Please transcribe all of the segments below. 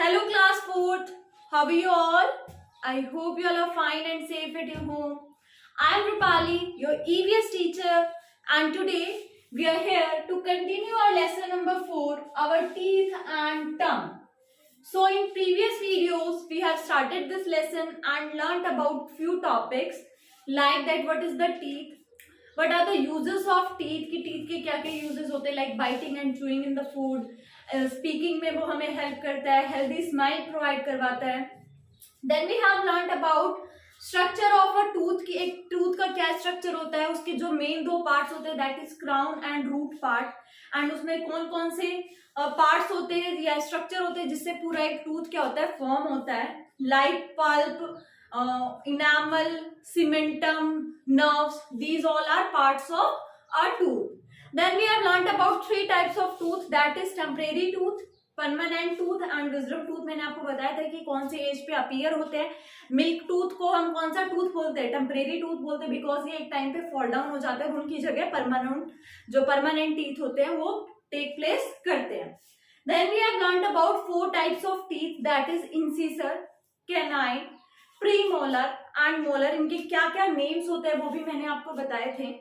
Hello class 4th, how are you all? I hope you all are fine and safe at your home. I am Rupali, your EVS teacher, and today we are here to continue our lesson number 4, our teeth and tongue. So in previous videos, we have started this lesson and learnt about few topics like that what is the teeth, what are the uses of teeth कि teeth के क्या क्या uses होते हैं like biting and chewing in the food, speaking में वो हमें help करता है, healthy smile provide करवाता है. Then we have learnt about structure of a tooth की एक टूथ का क्या स्ट्रक्चर होता है, उसके जो मेन दो पार्ट्स होते हैं that is crown and root part and उसमें कौन कौन से पार्ट्स होते हैं या स्ट्रक्चर होते हैं जिससे पूरा एक टूथ क्या होता है फॉर्म होता है like pulp enamel cementum nerves these all are parts of our tooth. Then we have learned about three types of tooth that is temporary tooth permanent tooth and wisdom tooth. मैंने आपको बताया था कि कौन से as पे appear होते हैं. मिल्क टूथ को हम कौन सा टूथ बोलते हैं, टेम्परेरी टूथ बोलते हैं बिकॉज ये एक टाइम पे फॉल डाउन हो जाता है, उनकी जगह परमानेंट टीथ होते हैं वो टेक प्लेस करते हैं. Then we have learned about four types of teeth that is incisor, canine, premolar and molar. इनके क्या क्या नेम्स होते हैं वो भी मैंने आपको बताए थे.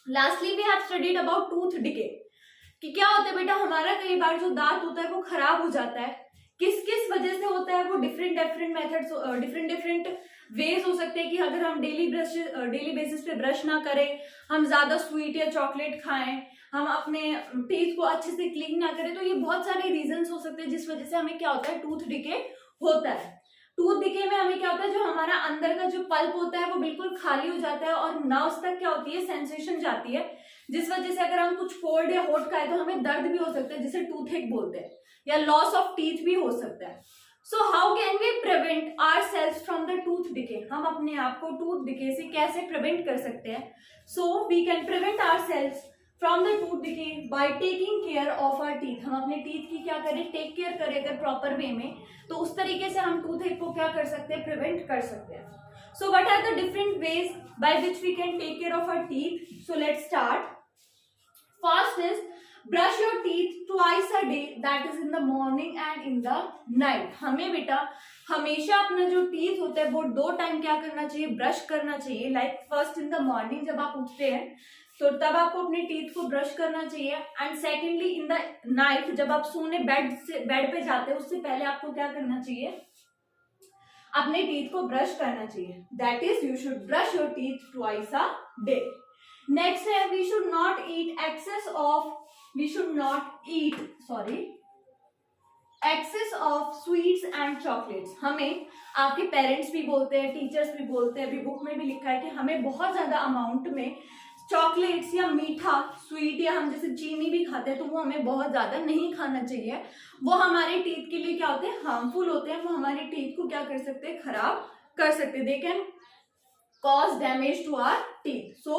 Lastly we have studied about tooth decay कि क्या होता है बेटा हमारा कई बार जो दांत होता है वो खराब हो जाता है, किस किस वजह से होता है वो डिफरेंट मेथड्स डिफरेंट वेज हो सकते हैं कि अगर हम डेली बेसिस पे ब्रश ना करें, हम ज्यादा स्वीट या चॉकलेट खाएं, हम अपने टीथ को अच्छे से क्लीन ना करें, तो ये बहुत सारे रीजंस हो सकते हैं जिस वजह से हमें क्या होता है टूथ डिके होता है. टूथ डिके में हमें क्या होता है जो हमारा अंदर का जो पल्प होता है वो बिल्कुल खाली हो जाता है और नर्व्स तक क्या होती है सेंसेशन जाती है, जिस वजह से अगर हम कुछ कोल्ड या हॉट खाए तो हमें दर्द भी हो सकता है जिसे टूथ एक बोलते हैं या लॉस ऑफ टीथ भी हो सकता है. So how can we prevent ourselves from the tooth decay. हम अपने आप को टूथ डिके से कैसे प्रिवेंट कर सकते हैं. So we can prevent ourselves from the tooth decay by taking care of our teeth. हम अपने टीथ की क्या करें, टेक केयर करें अगर प्रॉपर वे में, तो उस तरीके से हम टूथ एक को क्या कर सकते हैं, प्रिवेंट कर सकते हैं. So what are the different ways by which we can take care of our teeth. So let's start. First is brush your teeth twice a day, that is in the morning and in the night. हमें बेटा हमेशा अपना जो teeth होता है वो दो time क्या करना चाहिए, ब्रश करना चाहिए. Like first in the morning जब आप उठते हैं तो तब आपको अपने टीथ को ब्रश करना चाहिए and secondly in the night जब आप सोने बेड पे जाते हैं उससे पहले आपको क्या करना चाहिए, अपने टीथ को ब्रश करना चाहिए. That is you should brush your teeth twice a day. Next है we should not eat excess of sweets and chocolates. हमें आपके पेरेंट्स भी बोलते हैं, टीचर्स भी बोलते हैं, अभी बुक में भी लिखा है कि हमें बहुत ज्यादा अमाउंट में चॉकलेट्स या मीठा स्वीट या हम जैसे चीनी भी खाते हैं तो वो हमें बहुत ज्यादा नहीं खाना चाहिए. वो हमारे टीथ के लिए क्या होते हैं, हार्मफुल होते हैं. वो हमारे टीथ को क्या कर सकते हैं, खराब कर सकते हैं. They can cause damage to our teeth. So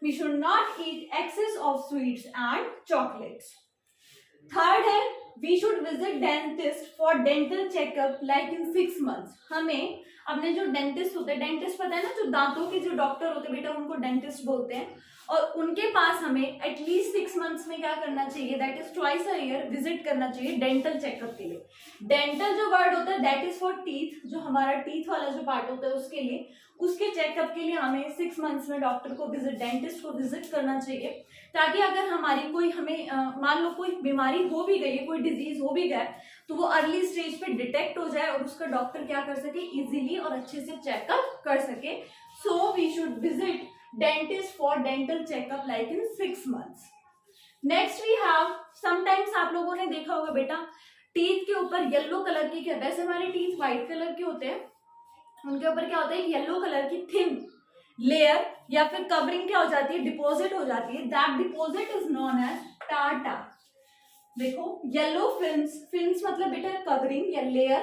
we should not eat excess of sweets and chocolates. Third है we should visit dentist for dental checkup like in 6 months. हमें अपने जो डेंटिस्ट होते हैं, डेंटिस्ट पता है ना जो दांतों के जो डॉक्टर होते हैं बेटा उनको डेंटिस्ट बोलते हैं, और उनके पास हमें एटलीस्ट 6 मंथ्स में क्या करना चाहिए, that is twice a year visit करना चाहिए डेंटल चेकअप के लिए. डेंटल जो वर्ड होता है दैट इज फॉर टीथ, जो हमारा टीथ वाला जो पार्ट होता है उसके लिए, उसके चेकअप के लिए हमें 6 मंथ्स में डॉक्टर को डेंटिस्ट को विजिट करना चाहिए, ताकि अगर हमारी कोई हमें मान लो कोई बीमारी हो भी गई है, कोई डिजीज हो भी गया तो वो अर्ली स्टेज पे डिटेक्ट हो जाए और उसका डॉक्टर क्या कर सके, इजीली और अच्छे से चेकअप कर सके. So we should visit dentist for dental checkup like in 6 months. Next we have sometimes आप लोगों ने देखा होगा बेटा टीथ के ऊपर येलो कलर की, क्या वैसे हमारे टीथ व्हाइट कलर के होते हैं, उनके ऊपर क्या होता है येलो कलर की थिन लेयर या फिर कवरिंग क्या हो जाती है, डिपॉजिट हो जाती है. That deposit is known as tartar. देखो येलो फिल्म्स मतलब बेटा कवरिंग या layer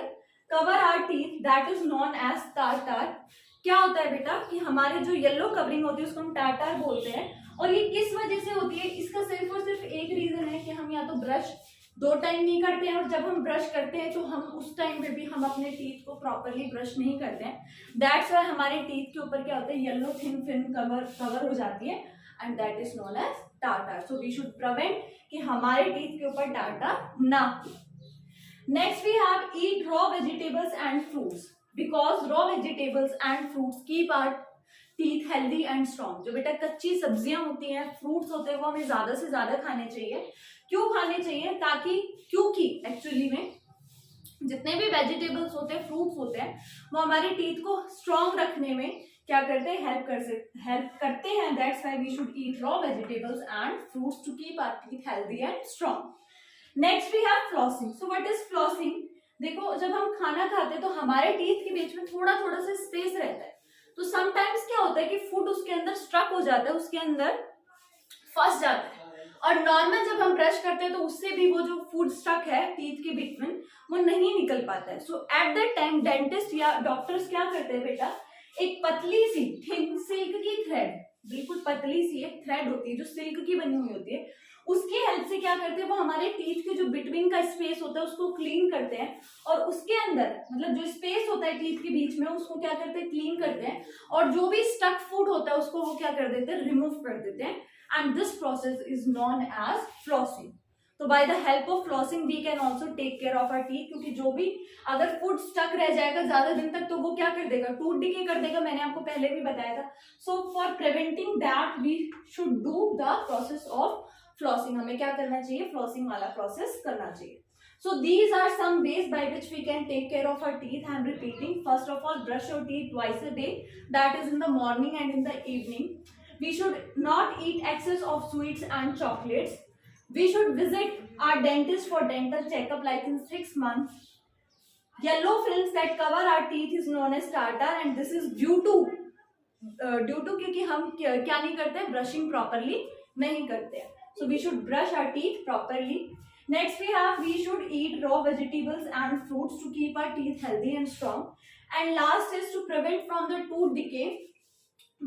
cover our teeth that is known as tartar. क्या होता है बेटा कि हमारे जो येलो कवरिंग होती है उसको हम टार्टार बोलते हैं. और ये किस वजह से होती है, इसका सिर्फ और सिर्फ एक रीजन है कि हम या तो ब्रश 2 टाइम नहीं करते हैं, और जब हम ब्रश करते हैं तो हम उस टाइम पे भी हम अपने टीथ को प्रॉपरली ब्रश नहीं करते हैं. दैट्स व्हाई हमारे टीथ के ऊपर क्या होता है येलो थिन फिल्म कवर हो जाती है and that is known as tartar. So we should prevent कि हमारे टीथ के ऊपर टार्टार ना. Next we have eat raw vegetables and fruits because raw vegetables and fruits keep our teeth healthy and strong. जो बेटा कच्ची सब्जियां होती हैं, फ्रूट्स होते हैं, वो हमें ज्यादा से ज्यादा खाने चाहिए. क्यों खाने चाहिए? क्योंकि एक्चुअली में जितने भी वेजिटेबल्स होते हैं, फ्रूट्स होते हैं, वो हमारे टीथ को स्ट्रॉन्ग रखने में क्या करते हैं? हेल्प करते हैं. That's why we should eat raw vegetables and fruits to keep our teeth healthy and strong. Next we have flossing. So what is flossing? देखो, जब हम खाना खाते हैं तो हमारे टीथ के बीच में थोड़ा थोड़ा सा स्पेस रहता है. तो समटाइम्स क्या होता है कि फूड उसके अंदर स्ट्रक हो जाता है, उसके अंदर फंस जाता है. और नॉर्मल जब हम ब्रश करते हैं तो उससे भी वो जो फूड स्टक है टीथ के बीच में वो नहीं निकल पाता है. सो एट दैट टाइम डेंटिस्ट या डॉक्टर्स क्या करते हैं बेटा? एक पतली सी थिन सिल्क की थ्रेड, बिल्कुल पतली सी एक थ्रेड होती है जो सिल्क की बनी हुई होती है, उसकी हेल्प से क्या करते हैं? वो हमारे टीथ के जो बिटवीन का स्पेस होता है उसको क्लीन करते हैं. और उसके अंदर मतलब जो स्पेस होता है टीथ के बीच में उसको क्या करते हैं? क्लीन करते हैं. और जो भी स्टक फूड होता है उसको वो क्या कर देते हैं? रिमूव कर देते हैं. And this process is known as flossing. तो by the help of flossing we can also take care of our teeth. क्योंकि जो भी अगर फूड स्टक रह जाएगा ज्यादा दिन तक तो वो क्या कर देगा? टूट डिके कर देगा. मैंने आपको पहले भी बताया था. So for preventing that we should do the process of flossing. हमें क्या करना चाहिए? फ्लॉसिंग वाला प्रोसेस करना चाहिए. So these are some ways by which we can take care of our teeth. I am repeating. First of all, brush your teeth twice a day. That is in the morning and in the evening. We should not eat excess of sweets and chocolates. We should visit our dentist for dental checkup like in 6 months. Yellow films that cover our teeth is known as tartar and this is due to क्योंकि हम क्या नहीं करते? Brushing properly नहीं करते. So we should brush our teeth properly. Next we should eat raw vegetables and fruits to keep our teeth healthy and strong. And last is to prevent from the tooth decay.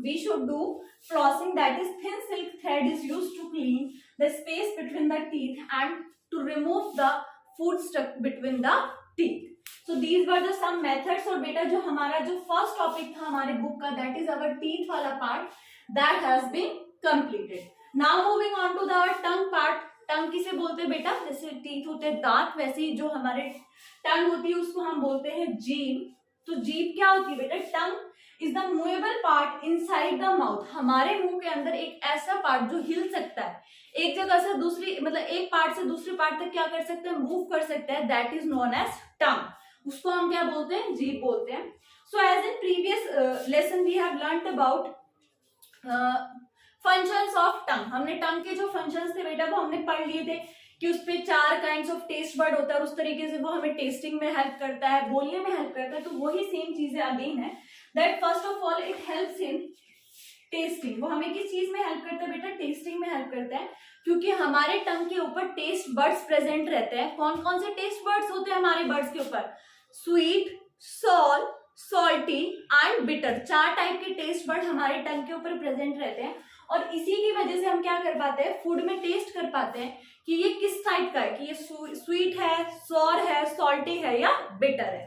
We should do flossing, that is thin silk thread is used to clean the space between the teeth and to remove the food stuck between the teeth. So these were the some methods. और बेटा जो हमारा जो first topic था हमारे book का, that is our teeth वाला part, that has been completed. Now moving on to the tongue part. टंग किसे बोलते हैं बेटा? जैसे टीथ होते हैं दांत, वैसे ही जो हमारे टंग होती है उसको हम बोलते हैं जीभ. तो जीभ क्या होती है बेटा? Tongue is the movable part inside the mouth. हमारे मुंह के अंदर एक ऐसा पार्ट जो हिल सकता है, एक जगह से दूसरी मतलब एक पार्ट से दूसरे पार्ट तक क्या कर सकते हैं? मूव कर सकते हैं. That is known as tongue. उसको हम क्या बोलते हैं? जीभ बोलते हैं. So as in previous lesson we have learned about functions of tongue. हमने टंग के जो फंक्शंस थे बेटा वो हमने पढ़ लिए थे कि उस पे 4 काइंड्स ऑफ टेस्ट बर्ड होता है. उस तरीके से वो हमें टेस्टिंग में हेल्प करता है, बोलने में हेल्प करता है. तो वही सेम चीजें अगेन है. That first of all it helps in testing. वो हमें किस चीज में हेल्प करता है बेटा? टेस्टिंग में हेल्प करता है. क्योंकि हमारे टंग के ऊपर टेस्ट बर्ड्स प्रेजेंट रहते हैं. कौन कौन से टेस्ट बर्ड्स होते हैं हमारे बर्ड्स के ऊपर? Sweet, salt, salty and bitter. 4 type के टेस्ट बर्ड हमारे टंग के ऊपर प्रेजेंट रहते हैं. और इसी की वजह से हम क्या कर पाते हैं? फूड में टेस्ट कर पाते हैं कि ये किस टाइप का है, कि ये स्वीट है, सॉर है, सॉल्टी है या बिटर है.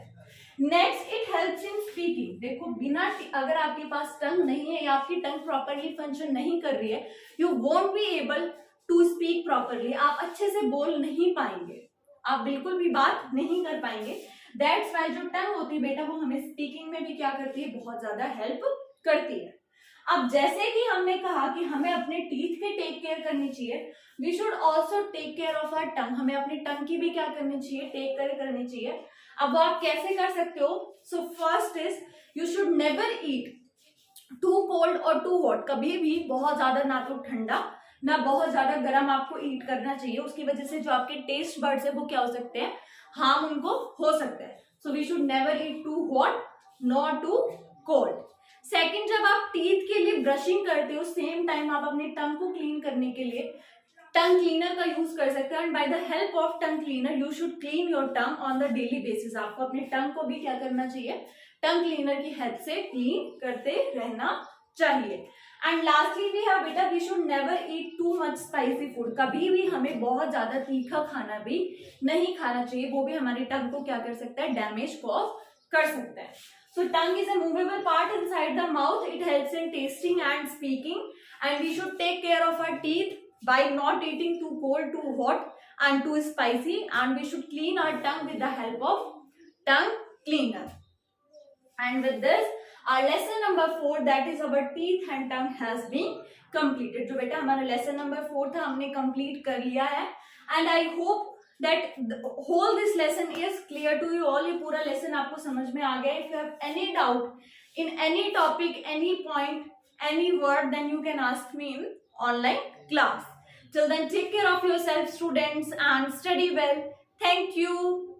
Next it helps in speaking. देखो बिना अगर आपके पास टंग नहीं है या आपकी टंग प्रॉपरली फंक्शन नहीं कर रही है, you won't be able to speak properly. आप अच्छे से बोल नहीं पाएंगे, आप बिल्कुल भी बात नहीं कर पाएंगे. दैट्स वाई जो टंग होती है बेटा वो हमें स्पीकिंग में भी क्या करती है? बहुत ज्यादा हेल्प करती है. अब जैसे कि हमने कहा कि हमें अपने टीथ की टेक केयर करनी चाहिए, we should also take care of our tongue. हमें अपनी टंग की भी क्या करनी चाहिए? टेक केयर करनी चाहिए. अब आप कैसे कर सकते हो? So first is you should never eat too cold और टू हॉट. कभी भी बहुत ज्यादा ना तो ठंडा ना बहुत ज्यादा गर्म आपको ईट करना चाहिए. उसकी वजह से जो आपके टेस्ट बर्ड्स है वो क्या हो सकते हैं? हार्म उनको हो सकता है. So we should never eat too hot nor too cold. Second, जब आप टीथ के लिए ब्रशिंग करते हो सेम टाइम आप अपने टंग को क्लीन करने के लिए टंग क्लीनर का यूज कर सकते हो. And by the help of tongue cleaner you should clean your tongue on the daily basis. आपको अपने टंग को भी क्या करना चाहिए? टंग क्लीनर की हेल्प से क्लीन करते रहना चाहिए. एंड लास्टली वी हैव बेटा we should never eat too much spicy food. कभी भी हमें बहुत ज्यादा तीखा खाना भी नहीं खाना चाहिए. वो भी हमारी टंग को क्या कर सकता है? डैमेज कॉज कर सकता है. So tongue is a movable part inside the mouth. It helps in tasting and speaking. And we should take care of our teeth by not eating too cold, too hot and too spicy. And we should clean our tongue with the help of tongue cleaner. And with this, our lesson number 4, that is our teeth and tongue, has been completed. तो बेटा हमारा lesson number 4 था, हमने complete कर लिया है. And I hope that the whole this lesson is clear to you all. ये पूरा lesson आपको समझ में आ गया. If you have any doubt in any topic, any point, any word, then you can ask me in online class. Till then, take care of yourself, students, and study well. Thank you.